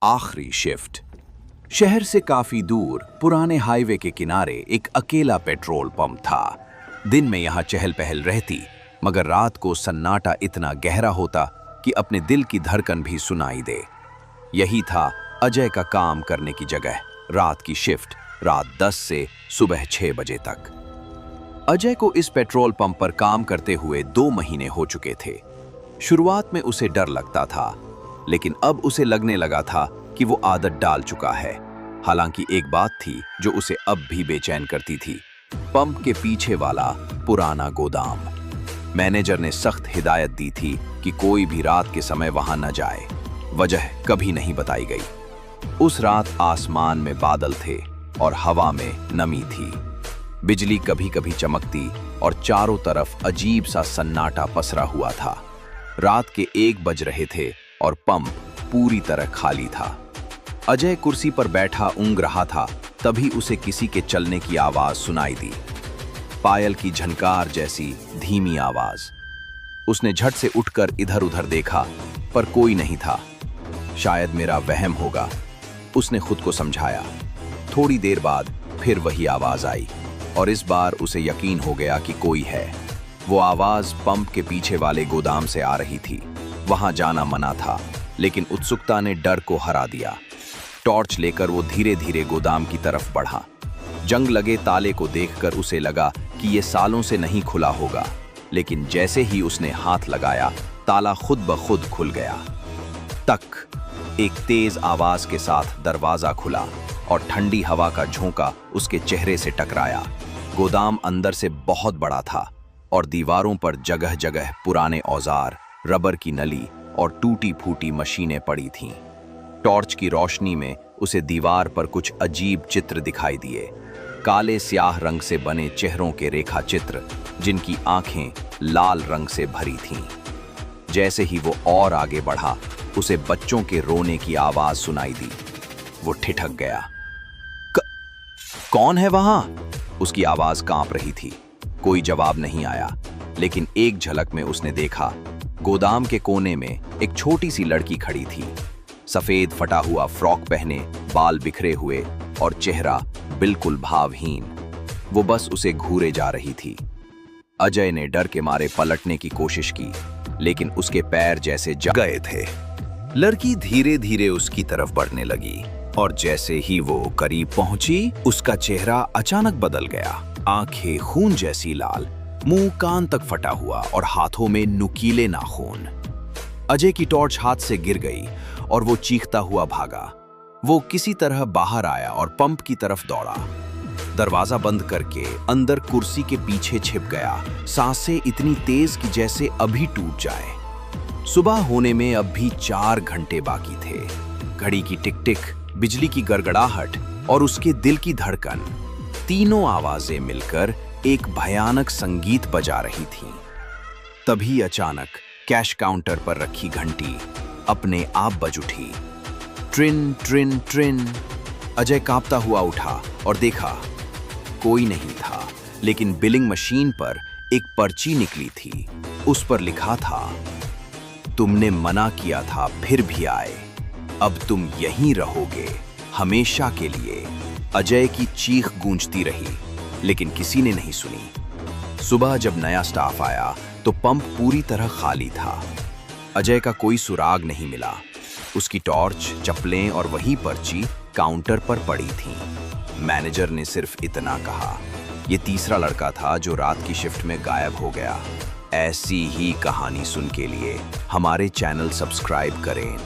आखिरी शिफ्ट। शहर से काफी दूर पुराने हाईवे के किनारे एक अकेला पेट्रोल पंप था। दिन में यहाँ चहल पहल रहती, मगर रात को सन्नाटा इतना गहरा होता कि अपने दिल की धड़कन भी सुनाई दे। यही था अजय का काम करने की जगह। रात की शिफ्ट, रात 10 से सुबह 6 बजे तक। अजय को इस पेट्रोल पंप पर काम करते हुए 2 महीने हो चुके थे। शुरुआत में उसे डर लगता था, लेकिन अब उसे लगने लगा था कि वो आदत डाल चुका है। हालांकि एक बात थी जो उसे अब भी बेचैन करती थी, पंप के पीछे वाला पुराना गोदाम। मैनेजर ने सख्त हिदायत दी थी कि कोई भी रात के समय वहां न जाए। वजह कभी नहीं बताई गई। उस रात आसमान में बादल थे और हवा में नमी थी। बिजली कभी कभी चमकती और चारों तरफ अजीब सा सन्नाटा पसरा हुआ था। रात के 1 बज रहे थे और पंप पूरी तरह खाली था। अजय कुर्सी पर बैठा ऊँग रहा था, तभी उसे किसी के चलने की आवाज सुनाई दी। पायल की झनकार जैसी धीमी आवाज। उसने झट से उठकर इधर-उधर देखा, पर कोई नहीं था। शायद मेरा वहम होगा, उसने खुद को समझाया। थोड़ी देर बाद फिर वही आवाज आई और इस बार उसे यकीन हो गया कि कोई है। वो आवाज पंप के पीछे वाले गोदाम से आ रही थी। वहां जाना मना था, लेकिन उत्सुकता ने डर को हरा दिया। टॉर्च लेकर वो धीरे धीरे गोदाम की तरफ बढ़ा। जंग लगे ताले को देखकर उसे लगा कि ये सालों से नहीं खुला होगा, लेकिन जैसे ही उसने हाथ लगाया, ताला खुद ब खुद खुल गया। तक एक तेज आवाज के साथ दरवाजा खुला और ठंडी हवा का झोंका उसके चेहरे से टकराया। गोदाम अंदर से बहुत बड़ा था और दीवारों पर जगह जगह पुराने औजार, रबर की नली और टूटी फूटी मशीनें पड़ी थीं। टॉर्च की रोशनी में उसे दीवार पर कुछ अजीब चित्र दिखाई दिए। काले स्याह रंग से बने चेहरों के रेखा चित्र, जिनकी आंखें लाल रंग से भरी थीं। जैसे ही वो और आगे बढ़ा, उसे बच्चों के रोने की आवाज सुनाई दी। वो ठिठक गया। कौन है वहां? उसकी आवाज कांप रही थी। कोई जवाब नहीं आया, लेकिन एक झलक में उसने देखा, गोदाम के कोने में एक छोटी सी लड़की खड़ी थी। सफेद फटा हुआ फ्रॉक पहने, बाल बिखरे हुए और चेहरा बिल्कुल भावहीन। वो बस उसे घूरे जा रही थी। अजय ने डर के मारे पलटने की कोशिश की, लेकिन उसके पैर जैसे जम गए थे। लड़की धीरे धीरे उसकी तरफ बढ़ने लगी और जैसे ही वो करीब पहुंची, उसका चेहरा अचानक बदल गया। आंखें खून जैसी लाल, मुंह कान तक फटा हुआ और हाथों में नुकीले नाखून। अजय की टॉर्च हाथ से गिर गई और वो चीखता हुआ भागा। वो किसी तरह बाहर आया और पंप की तरफ दौड़ा। दरवाजा बंद करके अंदर कुर्सी के पीछे छिप गया, सांसें इतनी तेज कि जैसे अभी टूट जाए। सुबह होने में अब भी 4 घंटे बाकी थे। घड़ी की टिक टिक, बिजली की गड़गड़ाहट और उसके दिल की धड़कन, तीनों आवाजें मिलकर एक भयानक संगीत बजा रही थीं। तभी अचानक कैश काउंटर पर रखी घंटी अपने आप बज उठी। ट्रिन ट्रिन ट्रिन। अजय कांपता हुआ उठा और देखा, कोई नहीं था, लेकिन बिलिंग मशीन पर एक पर्ची निकली थी। उस पर लिखा था, तुमने मना किया था फिर भी आए, अब तुम यहीं रहोगे हमेशा के लिए। अजय की चीख गूंजती रही, लेकिन किसी ने नहीं सुनी। सुबह जब नया स्टाफ आया तो पंप पूरी तरह खाली था। अजय का कोई सुराग नहीं मिला। उसकी टॉर्च, चप्पलें और वही पर्ची काउंटर पर पड़ी थी। मैनेजर ने सिर्फ इतना कहा, यह तीसरा लड़का था जो रात की शिफ्ट में गायब हो गया। ऐसी ही कहानी सुन के लिए हमारे चैनल सब्सक्राइब करें।